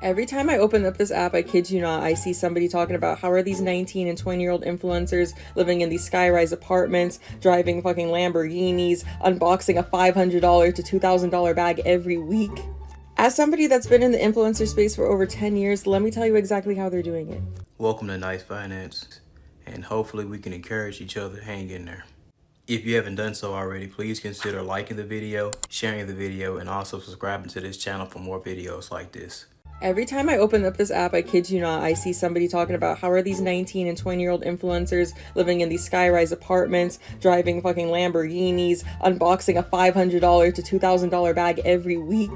Every time I open up this app, I kid you not, I see somebody talking about how are these 19 and 20-year-old influencers living in these sky-rise apartments, driving fucking Lamborghinis, unboxing a $500 to $2,000 bag every week. As somebody that's been in the influencer space for over 10 years, let me tell you exactly how they're doing it. Welcome to Nice Finance, and hopefully we can encourage each other to hang in there. If you haven't done so already, please consider liking the video, sharing the video, and also subscribing to this channel for more videos like this. Every time I open up this app, I kid you not, I see somebody talking about how are these 19 and 20-year-old influencers living in these sky-rise apartments, driving fucking Lamborghinis, unboxing a $500 to $2,000 bag every week.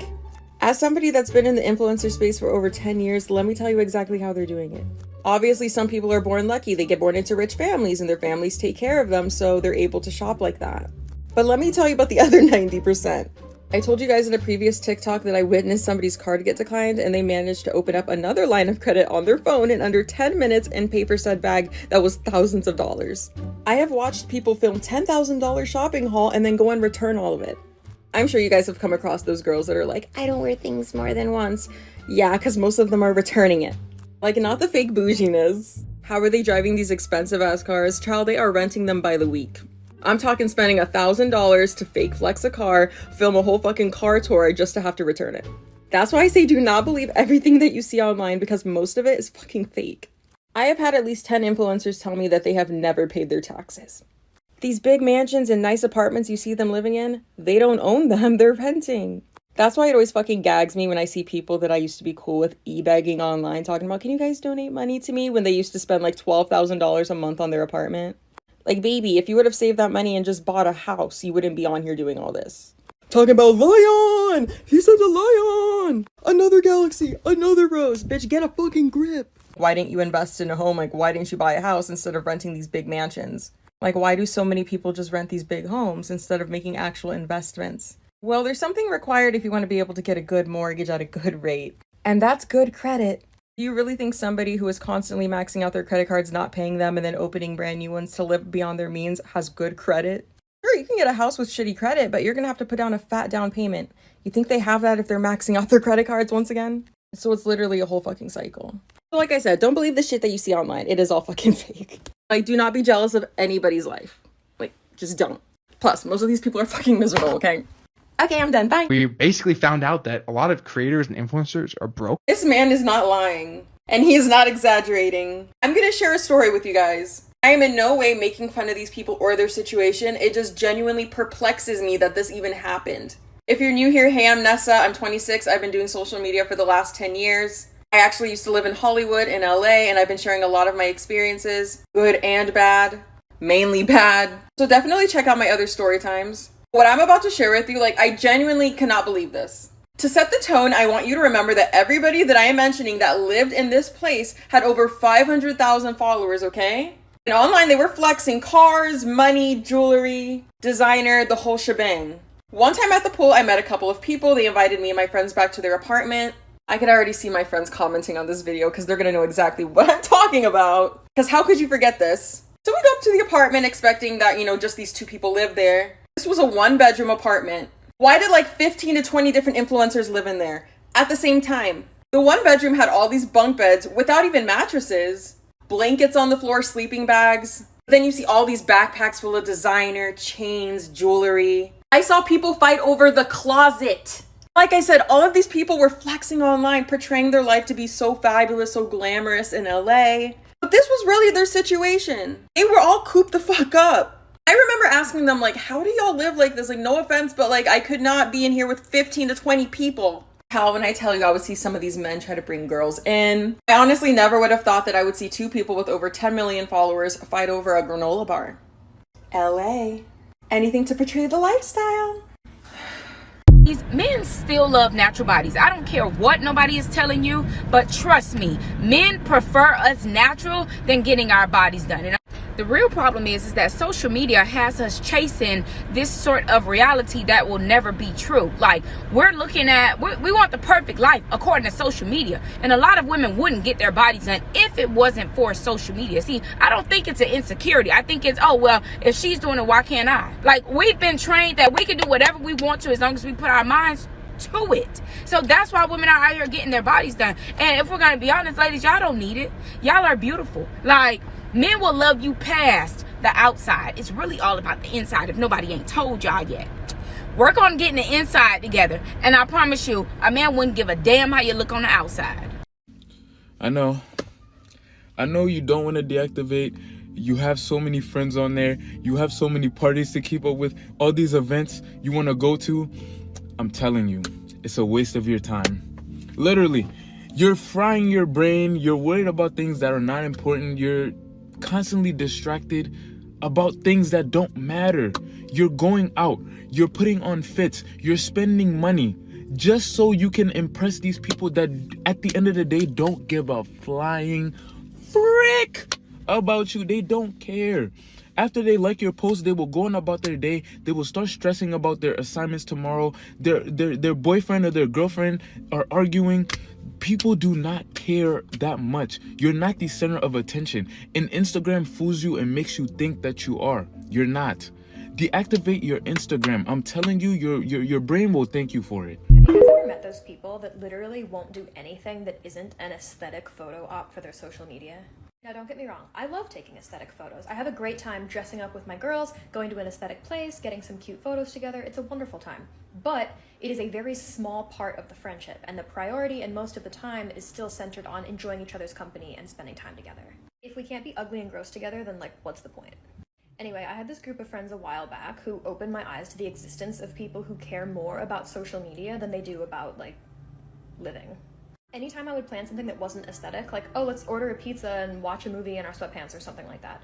As somebody that's been in the influencer space for over 10 years, let me tell you exactly how they're doing it. Obviously, some people are born lucky. They get born into rich families and their families take care of them, so they're able to shop like that. But let me tell you about the other 90%. I told you guys in a previous TikTok that I witnessed somebody's card get declined and they managed to open up another line of credit on their phone in under 10 minutes and pay for said bag that was thousands of dollars. I have watched people film $10,000 shopping haul and then go and return all of it. I'm sure you guys have come across those girls that are like, I don't wear things more than once. Yeah, because most of them are returning it. Like, not the fake bouginess. How are they driving these expensive ass cars? Child, they are renting them by the week. I'm talking spending $1,000 to fake flex a car, film a whole fucking car tour just to have to return it. That's why I say do not believe everything that you see online because most of it is fucking fake. I have had at least 10 influencers tell me that they have never paid their taxes. These big mansions and nice apartments you see them living in, they don't own them, they're renting. That's why it always fucking gags me when I see people that I used to be cool with e-begging online talking about, can you guys donate money to me, when they used to spend like $12,000 a month on their apartment. Like, baby, if you would have saved that money and just bought a house, you wouldn't be on here doing all this. Talking about lion! He said a lion! Another galaxy, another rose. Bitch, get a fucking grip. Why didn't you invest in a home? Like, why didn't you buy a house instead of renting these big mansions? Like, why do so many people just rent these big homes instead of making actual investments? Well, there's something required if you want to be able to get a good mortgage at a good rate. And that's good credit. Do you really think somebody who is constantly maxing out their credit cards, not paying them, and then opening brand new ones to live beyond their means has good credit? Sure, you can get a house with shitty credit, but you're gonna have to put down a fat down payment. You think they have that if they're maxing out their credit cards once again? So it's literally a whole fucking cycle. So like I said, don't believe the shit that you see online. It is all fucking fake. Like, do not be jealous of anybody's life. Like, just don't. Plus, most of these people are fucking miserable, okay? Okay, I'm done. Bye. We basically found out that a lot of creators and influencers are broke. This man is not lying. And he is not exaggerating. I'm gonna share a story with you guys. I am in no way making fun of these people or their situation. It just genuinely perplexes me that this even happened. If you're new here, hey, I'm Nessa. I'm 26. I've been doing social media for the last 10 years. I actually used to live in Hollywood in LA, and I've been sharing a lot of my experiences, good and bad, mainly bad. So definitely check out my other story times. What I'm about to share with you, like, I genuinely cannot believe this. To set the tone, I want you to remember that everybody that I am mentioning that lived in this place had over 500,000 followers, okay? And online, they were flexing cars, money, jewelry, designer, the whole shebang. One time at the pool, I met a couple of people. They invited me and my friends back to their apartment. I could already see my friends commenting on this video because they're gonna know exactly what I'm talking about. Because how could you forget this? So we go up to the apartment expecting that, just these two people live there. This was a 1-bedroom apartment. Why did like 15 to 20 different influencers live in there at the same time? The 1-bedroom had all these bunk beds without even mattresses, blankets on the floor, sleeping bags. Then you see all these backpacks full of designer, chains, jewelry. I saw people fight over the closet. Like I said, all of these people were flexing online, portraying their life to be so fabulous, so glamorous in LA. But this was really their situation. They were all cooped the fuck up. I remember asking them, like, how do y'all live like this? Like, no offense, but like, I could not be in here with 15 to 20 people. How, when I tell you, I would see some of these men try to bring girls in. I honestly never would have thought that I would see two people with over 10 million followers fight over a granola bar. LA. Anything to portray the lifestyle. These men still love natural bodies. I don't care what nobody is telling you, but trust me, men prefer us natural than getting our bodies done. And the real problem is that social media has us chasing this sort of reality that will never be true. Like, we're looking at, we want the perfect life according to social media. And a lot of women wouldn't get their bodies done if it wasn't for social media. See, I don't think it's an insecurity. I think it's, oh, well, if she's doing it, why can't I? Like, we've been trained that we can do whatever we want to as long as we put our minds to it. So that's why women are out here getting their bodies done. And if we're gonna be honest, ladies, y'all don't need it. Y'all are beautiful. Like, men will love you past the outside. It's really all about the inside if nobody ain't told y'all yet. Work on getting the inside together, and I promise you, a man wouldn't give a damn how you look on the outside. I know you don't want to deactivate. You have so many friends on there. You have so many parties to keep up with. All these events you want to go to. I'm telling you, it's a waste of your time. Literally, you're frying your brain. You're worried about things that are not important. You're constantly distracted about things that don't matter. You're going out. You're putting on fits. You're spending money just so you can impress these people that at the end of the day don't give a flying frick about you. They don't care. After they like your post, they will go on about their day. They will start stressing about their assignments tomorrow. Their boyfriend or their girlfriend are arguing. People do not care that much. You're not the center of attention. And Instagram fools you and makes you think that you are. You're not. Deactivate your Instagram. I'm telling you, your brain will thank you for it. Have you guys ever met those people that literally won't do anything that isn't an aesthetic photo op for their social media? Now, don't get me wrong. I love taking aesthetic photos. I have a great time dressing up with my girls, going to an aesthetic place, getting some cute photos together. It's a wonderful time. But it is a very small part of the friendship, and the priority and most of the time is still centered on enjoying each other's company and spending time together. If we can't be ugly and gross together, then what's the point? Anyway, I had this group of friends a while back who opened my eyes to the existence of people who care more about social media than they do about, living. Anytime I would plan something that wasn't aesthetic, oh, let's order a pizza and watch a movie in our sweatpants or something like that,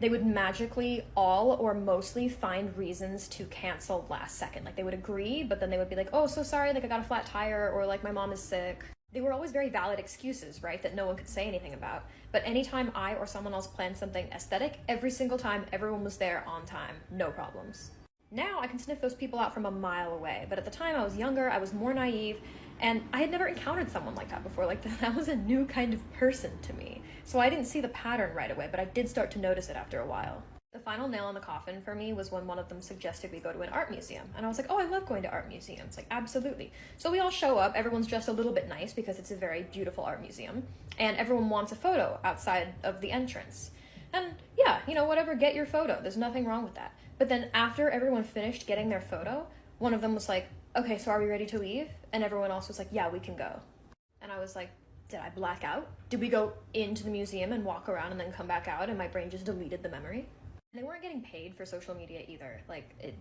they would magically all or mostly find reasons to cancel last second. They would agree, but then they would be like, oh, so sorry, I got a flat tire, or my mom is sick. They were always very valid excuses, right, that no one could say anything about. But anytime I or someone else planned something aesthetic, every single time everyone was there on time, no problems. Now I can sniff those people out from a mile away, but at the time I was younger, I was more naive, and I had never encountered someone like that before. That was a new kind of person to me. So I didn't see the pattern right away, but I did start to notice it after a while. The final nail in the coffin for me was when one of them suggested we go to an art museum. And I was like, oh, I love going to art museums. Absolutely. So we all show up. Everyone's dressed a little bit nice because it's a very beautiful art museum. And everyone wants a photo outside of the entrance. And yeah, whatever, get your photo. There's nothing wrong with that. But then after everyone finished getting their photo, one of them was like, okay, so are we ready to leave? And everyone else was like, yeah, we can go. And I was like, did I black out? Did we go into the museum and walk around and then come back out and my brain just deleted the memory? They weren't getting paid for social media either.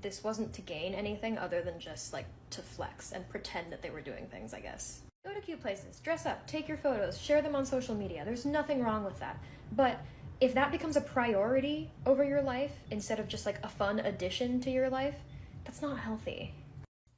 This wasn't to gain anything other than just to flex and pretend that they were doing things, I guess. Go to cute places, dress up, take your photos, share them on social media. There's nothing wrong with that. But if that becomes a priority over your life instead of just a fun addition to your life, that's not healthy.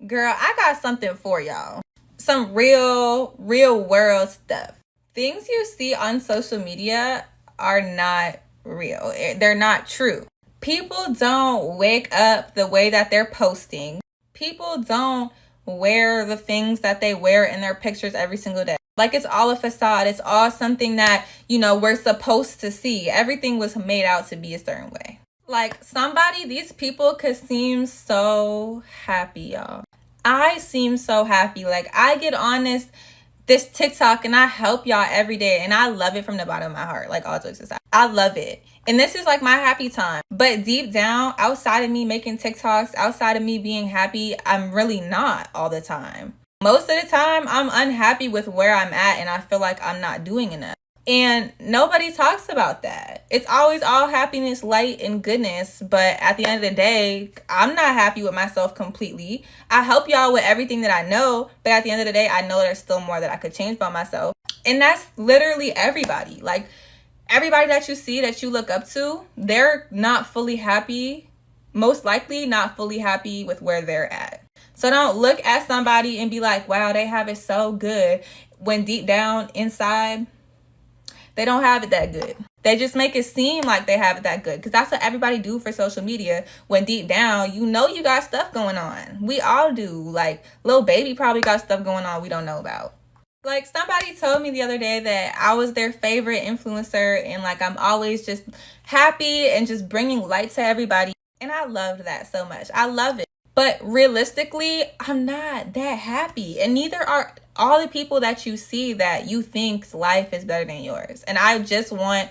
Girl, I got something for y'all. Some real world stuff. Things you see on social media are not real. They're not true. People don't wake up the way that they're posting. People don't wear the things that they wear in their pictures every single day. It's all a facade. It's all something that, we're supposed to see. Everything was made out to be a certain way. These people could seem so happy, y'all. I seem so happy. I get on this TikTok and I help y'all every day, and I love it from the bottom of my heart. All jokes aside, I love it. And this is my happy time. But deep down, outside of me making TikToks, outside of me being happy, I'm really not all the time. Most of the time, I'm unhappy with where I'm at, and I feel like I'm not doing enough. And nobody talks about that. It's always all happiness, light, and goodness. But at the end of the day, I'm not happy with myself completely. I help y'all with everything that I know. But at the end of the day, I know there's still more that I could change by myself. And that's literally everybody. Everybody that you see, that you look up to, they're not fully happy. Most likely not fully happy with where they're at. So don't look at somebody and be like, wow, they have it so good. When deep down inside, they don't have it that good. They just make it seem like they have it that good. Because that's what everybody do for social media. When deep down, you got stuff going on. We all do. Lil Baby probably got stuff going on we don't know about. Somebody told me the other day that I was their favorite influencer. And I'm always just happy and just bringing light to everybody. And I loved that so much. I love it. But realistically, I'm not that happy. And neither are all the people that you see that you think's life is better than yours. And I just want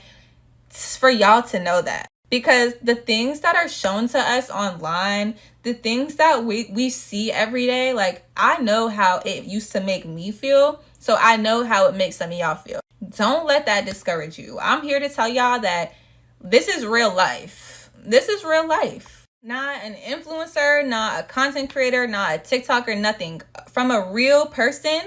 for y'all to know that. Because the things that are shown to us online, the things that we see every day, like, I know how it used to make me feel. So I know how it makes some of y'all feel. Don't let that discourage you. I'm here to tell y'all that this is real life. This is real life. Not an influencer, not a content creator, not a TikToker, nothing. From a real person,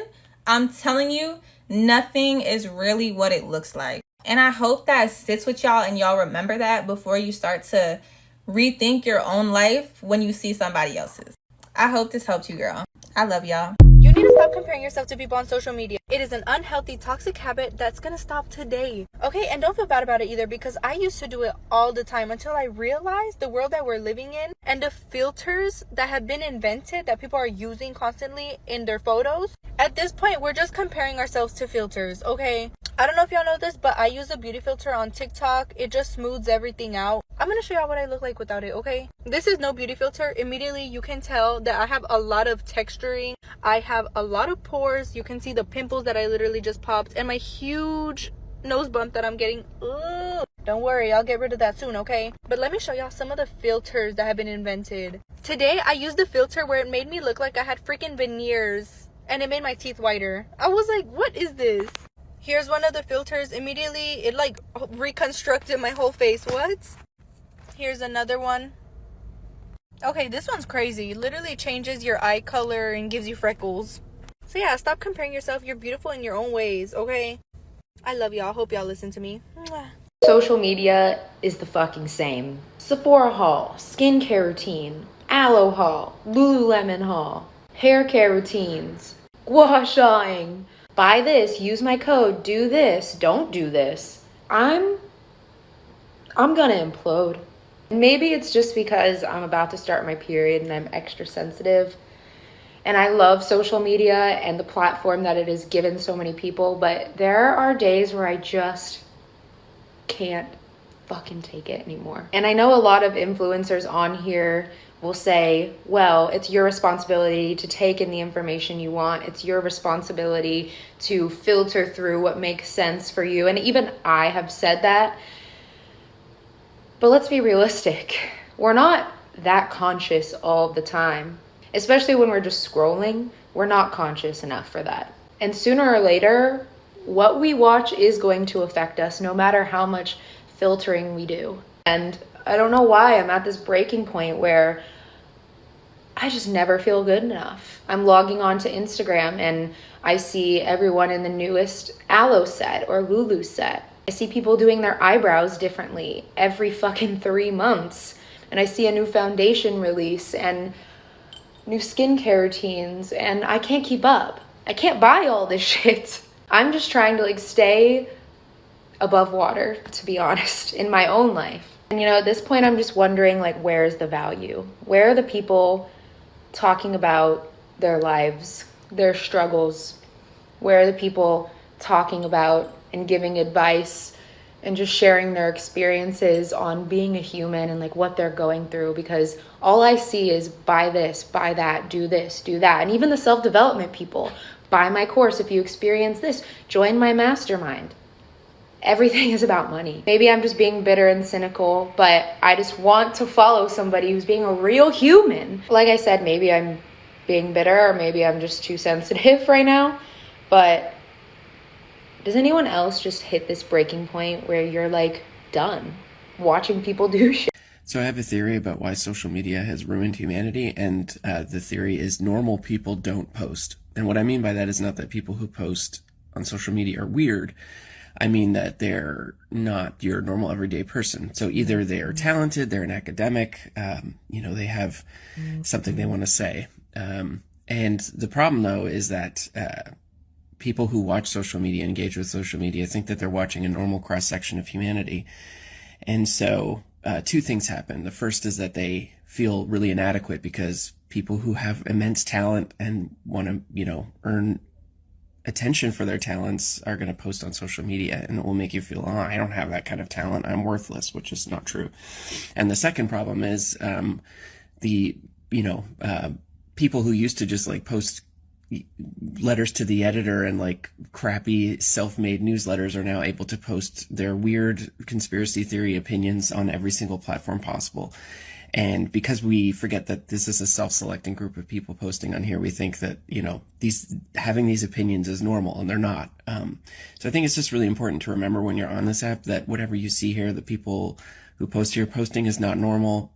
I'm telling you, nothing is really what it looks like. And I hope that sits with y'all and y'all remember that before you start to rethink your own life when you see somebody else's. I hope this helped you, girl. I love y'all. You need to stop comparing yourself to people on social media. It is an unhealthy, toxic habit that's gonna stop today. Okay, and don't feel bad about it either, because I used to do it all the time until I realized the world that we're living in and the filters that have been invented that people are using constantly in their photos. At this point, we're just comparing ourselves to filters, okay? I don't know if y'all know this, but I use a beauty filter on TikTok. It just smooths everything out. I'm gonna show y'all what I look like without it, okay? This is no beauty filter. Immediately you can tell that I have a lot of texturing. I have a lot of pores. You can see the pimples that I literally just popped and my huge nose bump that I'm getting. Ugh. Don't worry, I'll get rid of that soon, okay? But let me show y'all some of the filters that have been invented. Today I used the filter where it made me look like I had freaking veneers and it made my teeth whiter. I was like, what is this? Here's one of the filters. Immediately it like reconstructed my whole face. What? Here's another one. Okay, this one's crazy. It literally changes your eye color and gives you freckles. So yeah, stop comparing yourself. You're beautiful in your own ways, okay? I love y'all. Hope y'all listen to me. Mwah. Social media is the fucking same. Sephora haul, skincare routine, aloe haul, Lululemon haul, hair care routines, gua shaing. Buy this, use my code, do this, don't do this. I'm gonna implode. Maybe it's just because I'm about to start my period and I'm extra sensitive. And I love social media and the platform that it has given so many people, but there are days where I just can't fucking take it anymore. And I know a lot of influencers on here will say, well, it's your responsibility to take in the information you want. It's your responsibility to filter through what makes sense for you. And even I have said that. But let's be realistic. We're not that conscious all the time. Especially when we're just scrolling, we're not conscious enough for that. And sooner or later, what we watch is going to affect us no matter how much filtering we do. And I don't know why I'm at this breaking point where I just never feel good enough. I'm logging on to Instagram and I see everyone in the newest aloe set or Lulu set. I see people doing their eyebrows differently every fucking 3 months. And I see a new foundation release and new skincare routines, and I can't keep up. I can't buy all this shit. I'm just trying to like stay above water, to be honest, in my own life. And at this point, I'm just wondering, like, where's the value? Where are the people talking about their lives, their struggles? Where are the people talking about and giving advice and just sharing their experiences on being a human and like what they're going through? Because all I see is buy this, buy that, do this, do that. And even the self-development people, buy my course if you experience this, join my mastermind. Everything is about money. Maybe I'm just being bitter and cynical, but I just want to follow somebody who's being a real human. Like I said, maybe I'm being bitter or maybe I'm just too sensitive right now, but does anyone else just hit this breaking point where you're like done watching people do shit? So I have a theory about why social media has ruined humanity, and the theory is normal people don't post. And what I mean by that is not that people who post on social media are weird. I mean that they're not your normal everyday person. So either they're talented, they're an academic, they have something they want to say. And the problem though is that people who watch social media, engage with social media, think that they're watching a normal cross-section of humanity. And so two things happen. The first is that they feel really inadequate because people who have immense talent and want to, earn attention for their talents are going to post on social media, and it will make you feel, oh, I don't have that kind of talent, I'm worthless, which is not true. And the second problem is the people who used to just like post letters to the editor and like crappy self-made newsletters are now able to post their weird conspiracy theory opinions on every single platform possible. And because we forget that this is a self-selecting group of people posting on here, we think that, having these opinions is normal, and they're not. So I think it's just really important to remember when you're on this app that whatever you see here, the people who post here posting is not normal.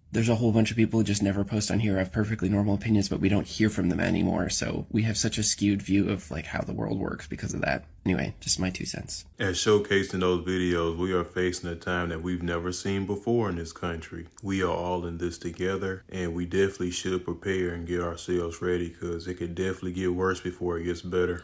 There's a whole bunch of people who just never post on here, have perfectly normal opinions, but we don't hear from them anymore. So we have such a skewed view of like how the world works because of that. Anyway, just my 2 cents. As showcased in those videos, we are facing a time that we've never seen before in this country. We are all in this together, and we definitely should prepare and get ourselves ready, because it could definitely get worse before it gets better.